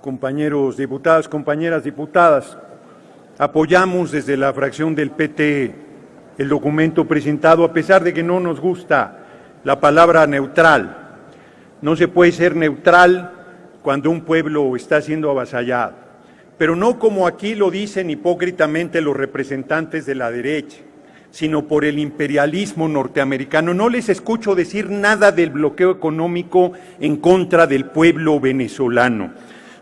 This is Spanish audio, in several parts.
compañeros diputados, compañeras diputadas, apoyamos desde la fracción del PT el documento presentado, a pesar de que no nos gusta la palabra neutral. No se puede ser neutral cuando un pueblo está siendo avasallado, pero no como aquí lo dicen hipócritamente los representantes de la derecha, sino por el imperialismo norteamericano. No les escucho decir nada del bloqueo económico en contra del pueblo venezolano.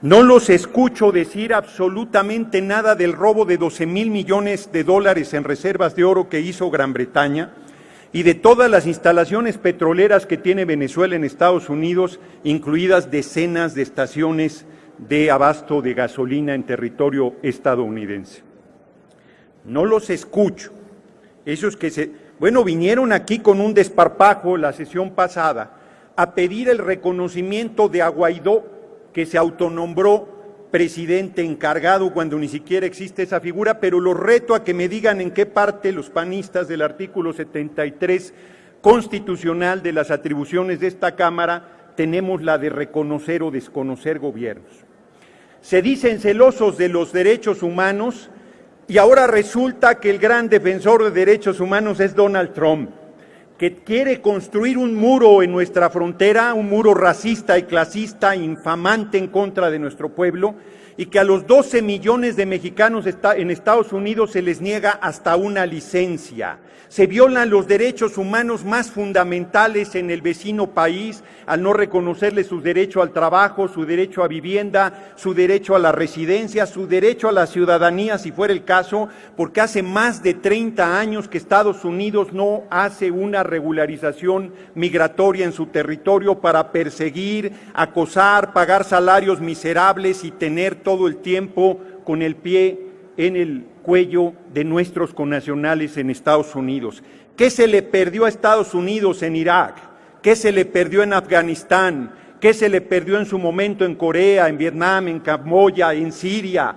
No los escucho decir absolutamente nada del robo de 12,000 millones de dólares en reservas de oro que hizo Gran Bretaña y de todas las instalaciones petroleras que tiene Venezuela en Estados Unidos, incluidas decenas de estaciones de abasto de gasolina en territorio estadounidense. No los escucho. Esos que vinieron aquí con un desparpajo la sesión pasada a pedir el reconocimiento de Guaidó, que se autonombró presidente encargado cuando ni siquiera existe esa figura, pero los reto a que me digan en qué parte los panistas del artículo 73 constitucional de las atribuciones de esta Cámara tenemos la de reconocer o desconocer gobiernos. Se dicen celosos de los derechos humanos y ahora resulta que el gran defensor de derechos humanos es Donald Trump, que quiere construir un muro en nuestra frontera, un muro racista y clasista, infamante en contra de nuestro pueblo, y que a los 12 millones de mexicanos en Estados Unidos se les niega hasta una licencia. Se violan los derechos humanos más fundamentales en el vecino país al no reconocerles su derecho al trabajo, su derecho a vivienda, su derecho a la residencia, su derecho a la ciudadanía, si fuera el caso, porque hace más de 30 años que Estados Unidos no hace una regularización migratoria en su territorio para perseguir, acosar, pagar salarios miserables y tener todo el tiempo con el pie en el cuello de nuestros connacionales en Estados Unidos. ¿Qué se le perdió a Estados Unidos en Irak? ¿Qué se le perdió en Afganistán? ¿Qué se le perdió en su momento en Corea, en Vietnam, en Camboya, en Siria,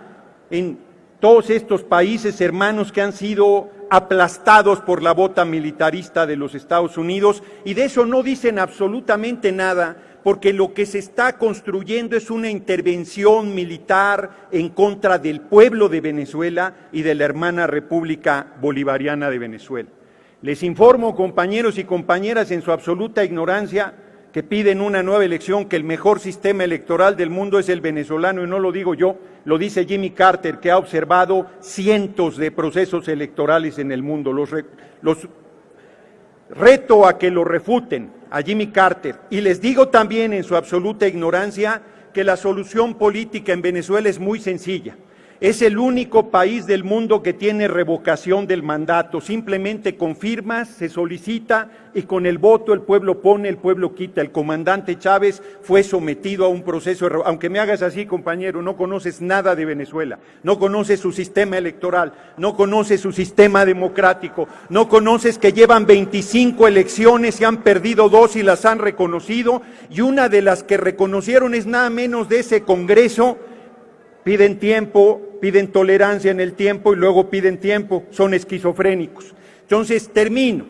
en todos estos países hermanos que han sido aplastados por la bota militarista de los Estados Unidos? Y de eso no dicen absolutamente nada, porque lo que se está construyendo es una intervención militar en contra del pueblo de Venezuela y de la hermana República Bolivariana de Venezuela. Les informo, compañeros y compañeras, en su absoluta ignorancia, que piden una nueva elección, que el mejor sistema electoral del mundo es el venezolano, y no lo digo yo, lo dice Jimmy Carter, que ha observado cientos de procesos electorales en el mundo. Los reto a que lo refuten a Jimmy Carter, y les digo también en su absoluta ignorancia que la solución política en Venezuela es muy sencilla. Es el único país del mundo que tiene revocación del mandato. Simplemente con firmas se solicita y con el voto el pueblo pone, el pueblo quita. El comandante Chávez fue sometido a un proceso de aunque me hagas así, compañero, no conoces nada de Venezuela, no conoces su sistema electoral, no conoces su sistema democrático, no conoces que llevan 25 elecciones y han perdido 2 y las han reconocido, y una de las que reconocieron es nada menos de ese Congreso. Piden tiempo, piden tolerancia en el tiempo y luego piden tiempo, son esquizofrénicos. Entonces, termino.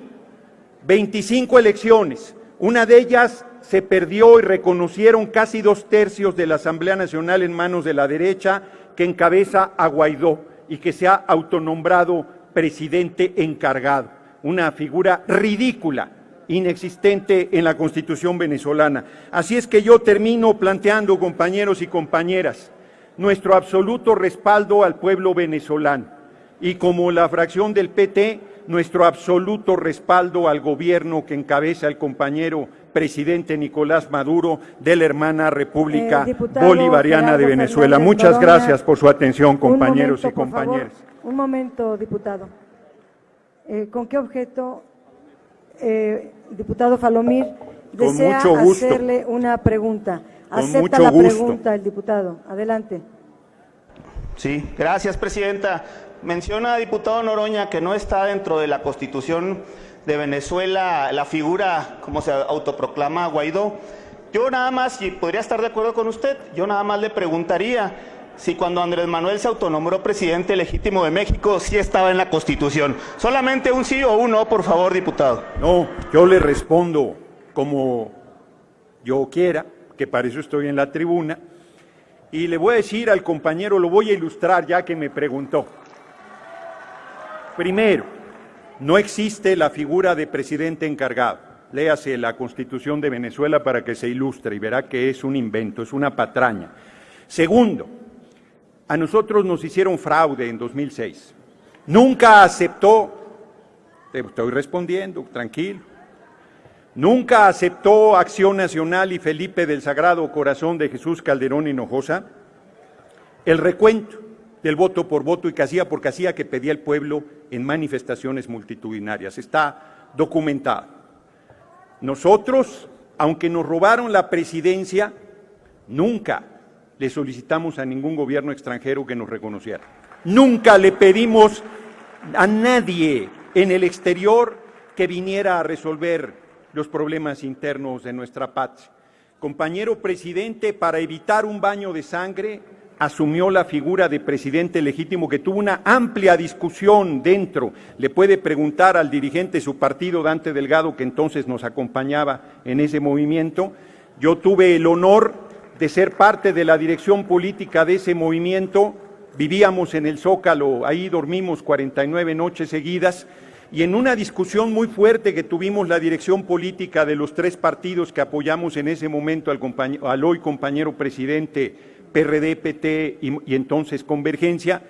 25 elecciones, una de ellas se perdió y reconocieron casi 2/3 de la Asamblea Nacional en manos de la derecha, que encabeza a Guaidó y que se ha autonombrado presidente encargado. Una figura ridícula, inexistente en la Constitución venezolana. Así es que yo termino planteando, compañeros y compañeras, nuestro absoluto respaldo al pueblo venezolano y, como la fracción del PT, nuestro absoluto respaldo al gobierno que encabeza el compañero presidente Nicolás Maduro de la hermana República Bolivariana de Venezuela. Muchas gracias por su atención, compañeros y compañeras. Un momento, diputado. ¿Con qué objeto, diputado Falomir, desea hacerle una pregunta? Acepta la pregunta el diputado. Adelante. Sí, gracias, presidenta. Menciona, diputado Noroña, que no está dentro de la Constitución de Venezuela la figura, como se autoproclama, Guaidó. Yo nada más, y podría estar de acuerdo con usted, yo nada más le preguntaría si cuando Andrés Manuel se autonombró presidente legítimo de México, sí estaba en la Constitución. Solamente un sí o un no, por favor, diputado. No, yo le respondo como yo quiera, que para eso estoy en la tribuna, Y le voy a decir al compañero, lo voy a ilustrar ya que me preguntó. Primero, no existe la figura de presidente encargado. Léase la Constitución de Venezuela para que se ilustre y verá que es un invento, es una patraña. Segundo, a nosotros nos hicieron fraude en 2006. Nunca aceptó, estoy respondiendo, tranquilo, nunca aceptó Acción Nacional y Felipe del Sagrado Corazón de Jesús Calderón Hinojosa el recuento del voto por voto y casilla por casilla que pedía el pueblo en manifestaciones multitudinarias. Está documentado. Nosotros, aunque nos robaron la presidencia, nunca le solicitamos a ningún gobierno extranjero que nos reconociera. Nunca le pedimos a nadie en el exterior que viniera a resolver los problemas internos de nuestra patria. Compañero presidente, para evitar un baño de sangre, asumió la figura de presidente legítimo que tuvo una amplia discusión dentro. Le puede preguntar al dirigente de su partido, Dante Delgado, que entonces nos acompañaba en ese movimiento. Yo tuve el honor de ser parte de la dirección política de ese movimiento. Vivíamos en el Zócalo, ahí dormimos 49 noches seguidas, y en una discusión muy fuerte que tuvimos la dirección política de los tres partidos que apoyamos en ese momento al hoy compañero presidente PRD, PT y entonces Convergencia,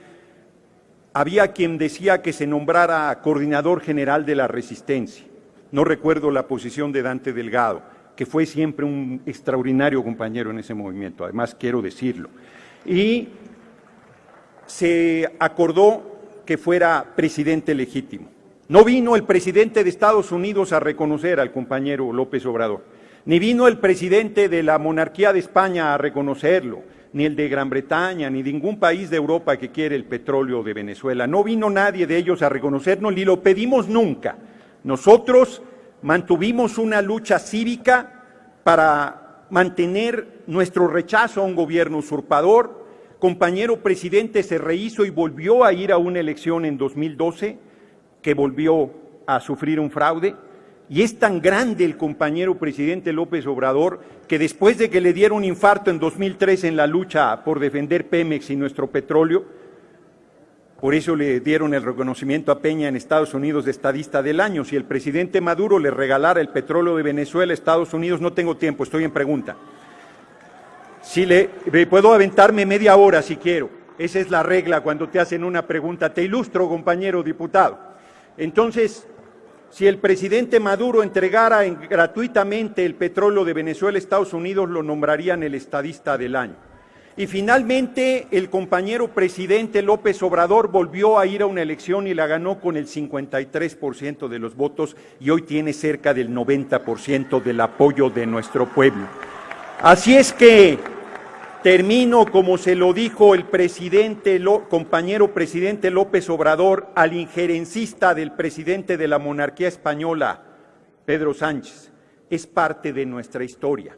había quien decía que se nombrara coordinador general de la Resistencia. No recuerdo la posición de Dante Delgado, que fue siempre un extraordinario compañero en ese movimiento, además quiero decirlo. Y se acordó que fuera presidente legítimo. No vino el presidente de Estados Unidos a reconocer al compañero López Obrador, ni vino el presidente de la monarquía de España a reconocerlo, ni el de Gran Bretaña, ni ningún país de Europa que quiere el petróleo de Venezuela. No vino nadie de ellos a reconocernos, ni lo pedimos nunca. Nosotros mantuvimos una lucha cívica para mantener nuestro rechazo a un gobierno usurpador. Compañero presidente se rehizo y volvió a ir a una elección en 2012, que volvió a sufrir un fraude. Y es tan grande el compañero presidente López Obrador que después de que le diera un infarto en 2003 en la lucha por defender Pemex y nuestro petróleo, por eso le dieron el reconocimiento a Peña en Estados Unidos de estadista del año. Si el presidente Maduro le regalara el petróleo de Venezuela a Estados Unidos, no tengo tiempo, estoy en pregunta. Si puedo aventarme media hora si quiero, esa es la regla cuando te hacen una pregunta. Te ilustro, compañero diputado. Entonces, si el presidente Maduro entregara gratuitamente el petróleo de Venezuela a Estados Unidos, lo nombrarían el estadista del año. Y finalmente, el compañero presidente López Obrador volvió a ir a una elección y la ganó con el 53% de los votos y hoy tiene cerca del 90% del apoyo de nuestro pueblo. Así es que termino como se lo dijo el compañero presidente López Obrador al injerencista del presidente de la monarquía española, Pedro Sánchez. Es parte de nuestra historia.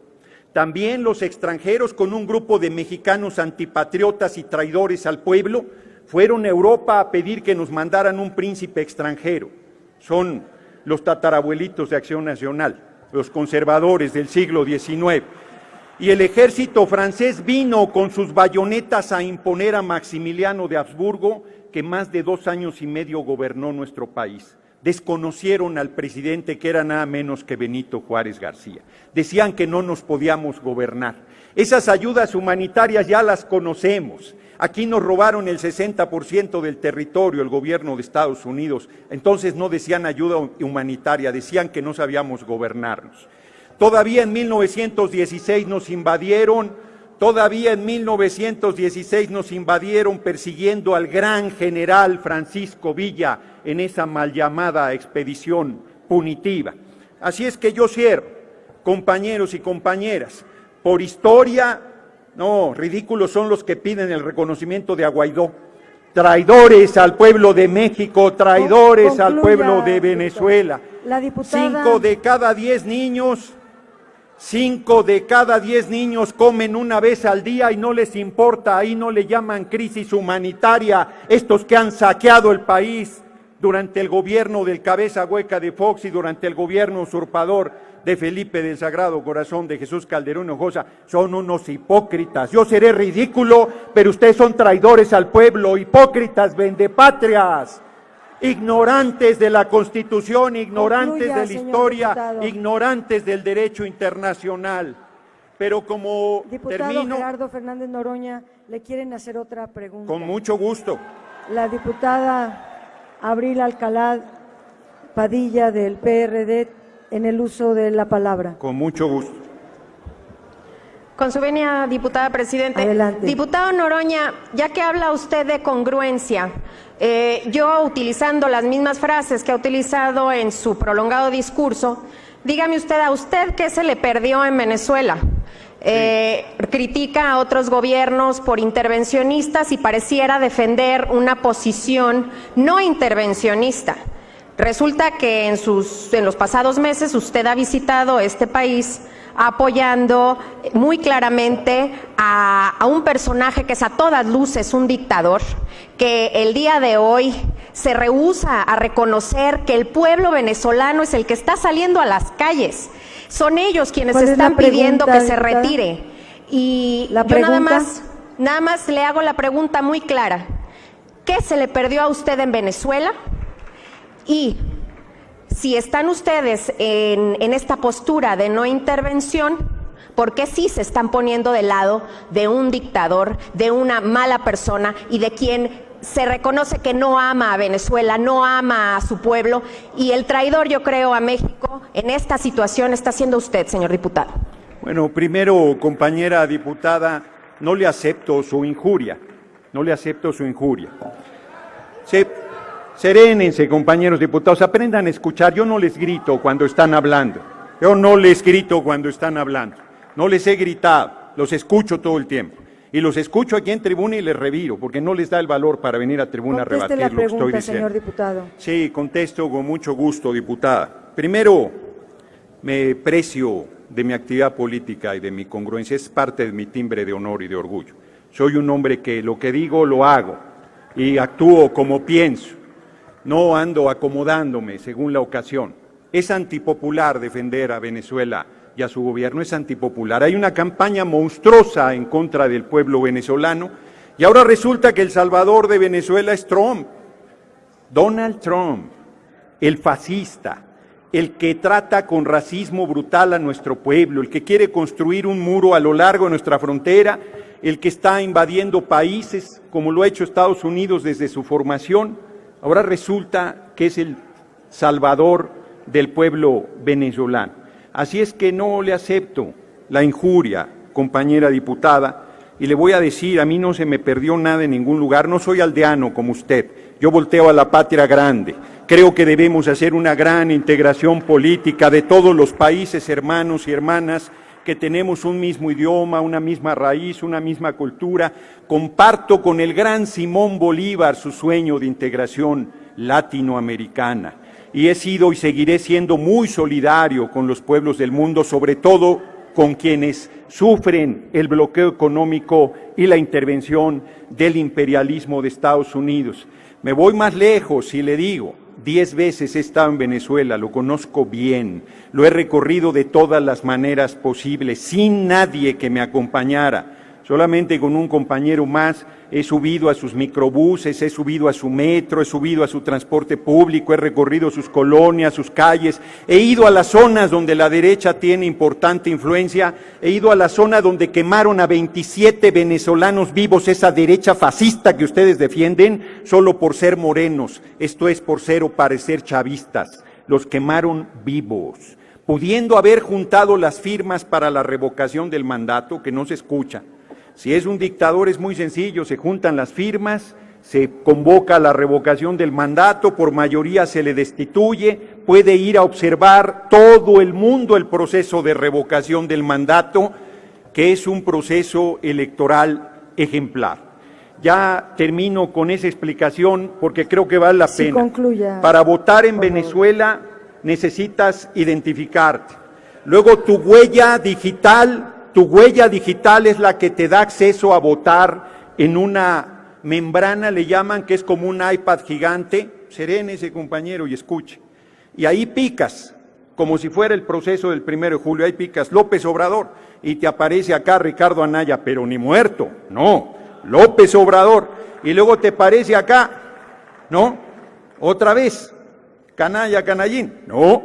También los extranjeros, con un grupo de mexicanos antipatriotas y traidores al pueblo, fueron a Europa a pedir que nos mandaran un príncipe extranjero. Son los tatarabuelitos de Acción Nacional, los conservadores del siglo XIX. Y el ejército francés vino con sus bayonetas a imponer a Maximiliano de Habsburgo, que más de 2 años y medio gobernó nuestro país. Desconocieron al presidente, que era nada menos que Benito Juárez García. Decían que no nos podíamos gobernar. Esas ayudas humanitarias ya las conocemos. Aquí nos robaron el 60% del territorio, el gobierno de Estados Unidos. Entonces no decían ayuda humanitaria, decían que no sabíamos gobernarnos. Todavía en 1916 nos invadieron, persiguiendo al gran general Francisco Villa en esa mal llamada expedición punitiva. Así es que yo cierro, compañeros y compañeras, por historia, no, ridículos son los que piden el reconocimiento de Guaidó. Traidores al pueblo de México, traidores al pueblo de Venezuela. La diputada... 5 de cada 10 niños comen una vez al día y no les importa, ahí no le llaman crisis humanitaria, estos que han saqueado el país durante el gobierno del cabeza hueca de Fox y durante el gobierno usurpador de Felipe del Sagrado Corazón, de Jesús Calderón Hinojosa, son unos hipócritas. Yo seré ridículo, pero ustedes son traidores al pueblo, hipócritas, vendepatrias, ignorantes de la Constitución, ignorantes de la historia, diputado. ignorantes del derecho internacional. Pero como Diputado termino, Gerardo Fernández Noroña, le quieren hacer otra pregunta. con mucho gusto. La diputada Abril Alcalá Padilla del PRD en el uso de la palabra. Con mucho gusto. Con su venia, diputada presidente. Adelante. Diputado Noroña, ya que habla usted de congruencia, yo utilizando las mismas frases que ha utilizado en su prolongado discurso, dígame usted, ¿a usted qué se le perdió en Venezuela? Critica a otros gobiernos por intervencionistas y pareciera defender una posición no intervencionista. Resulta que en los pasados meses usted ha visitado este país apoyando muy claramente a un personaje que es a todas luces un dictador, que el día de hoy se rehúsa a reconocer que el pueblo venezolano es el que está saliendo a las calles. Son ellos quienes están pidiendo que se retire. Y yo nada más le hago la pregunta muy clara. ¿Qué se le perdió a usted en Venezuela? Y si están ustedes en esta postura de no intervención, ¿por qué sí se están poniendo del lado de un dictador, de una mala persona y de quien se reconoce que no ama a Venezuela, no ama a su pueblo? Y el traidor, yo creo, a México en esta situación está siendo usted, señor diputado. Bueno, primero, compañera diputada, no le acepto su injuria. No le acepto su injuria. Serénense, compañeros diputados, aprendan a escuchar. Yo no les grito cuando están hablando. Yo no les grito cuando están hablando. No les he gritado, los escucho todo el tiempo. Y los escucho aquí en tribuna y les reviro, porque no les da el valor para venir a tribuna a rebatir lo que estoy diciendo. Señor diputado. Sí, contesto con mucho gusto, diputada. Primero, me precio de mi actividad política y de mi congruencia. Es parte de mi timbre de honor y de orgullo. Soy un hombre que lo que digo lo hago y actúo como pienso. No ando acomodándome según la ocasión. Es antipopular defender a Venezuela y a su gobierno, es antipopular. Hay una campaña monstruosa en contra del pueblo venezolano y ahora resulta que el salvador de Venezuela es Trump, Donald Trump, el fascista, el que trata con racismo brutal a nuestro pueblo, el que quiere construir un muro a lo largo de nuestra frontera, el que está invadiendo países como lo ha hecho Estados Unidos desde su formación. Ahora resulta que es el salvador del pueblo venezolano. Así es que no le acepto la injuria, compañera diputada, y le voy a decir, a mí no se me perdió nada en ningún lugar, no soy aldeano como usted, yo volteo a la patria grande. Creo que debemos hacer una gran integración política de todos los países hermanos y hermanas que tenemos un mismo idioma, una misma raíz, una misma cultura. Comparto con el gran Simón Bolívar su sueño de integración latinoamericana. Y he sido y seguiré siendo muy solidario con los pueblos del mundo, sobre todo con quienes sufren el bloqueo económico y la intervención del imperialismo de Estados Unidos. Me voy más lejos y le digo, 10 veces he estado en Venezuela, lo conozco bien, lo he recorrido de todas las maneras posibles, sin nadie que me acompañara, solamente con un compañero más. He subido a sus microbuses, he subido a su metro, he subido a su transporte público, he recorrido sus colonias, sus calles, he ido a las zonas donde la derecha tiene importante influencia, he ido a la zona donde quemaron a 27 venezolanos vivos, esa derecha fascista que ustedes defienden, solo por ser morenos, esto es por ser o parecer chavistas, los quemaron vivos, pudiendo haber juntado las firmas para la revocación del mandato, que no se escucha. Si es un dictador es muy sencillo, se juntan las firmas, se convoca la revocación del mandato, por mayoría se le destituye, puede ir a observar todo el mundo el proceso de revocación del mandato, que es un proceso electoral ejemplar. Ya termino con esa explicación porque creo que vale la pena. Concluya, para votar en Venezuela necesitas identificarte. Luego tu huella digital es la que te da acceso a votar en una membrana, le llaman, que es como un iPad gigante. Serénese, compañero, y escuche. Y ahí picas como si fuera el proceso del 1 de julio. Ahí picas López Obrador y te aparece acá Ricardo Anaya, pero ni muerto, no, López Obrador. Y luego te aparece acá, ¿no? Otra vez, canalla, canallín, no,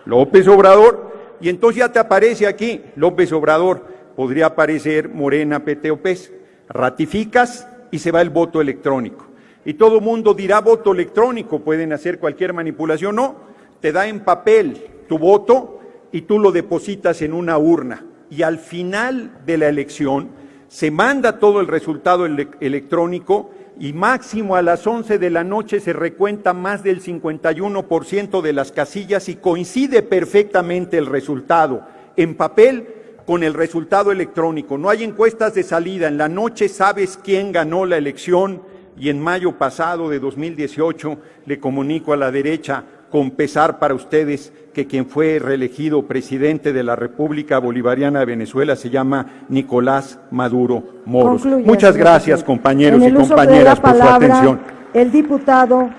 López Obrador. Y entonces ya te aparece aquí López Obrador, podría aparecer Morena, PT o PES. Ratificas y se va el voto electrónico. Y todo el mundo dirá voto electrónico, pueden hacer cualquier manipulación. No, te da en papel tu voto y tú lo depositas en una urna. Y al final de la elección se manda todo el resultado electrónico y máximo a las 11 de la noche se recuenta más del 51% de las casillas y coincide perfectamente el resultado en papel con el resultado electrónico. No hay encuestas de salida, en la noche sabes quién ganó la elección y en mayo pasado de 2018 le comunico a la derecha, con pesar para ustedes, que quien fue reelegido presidente de la República Bolivariana de Venezuela se llama Nicolás Maduro Moros. Concluye, Muchas señor gracias, presidente. compañeros En y el uso de compañeras, la por su palabra, atención. el diputado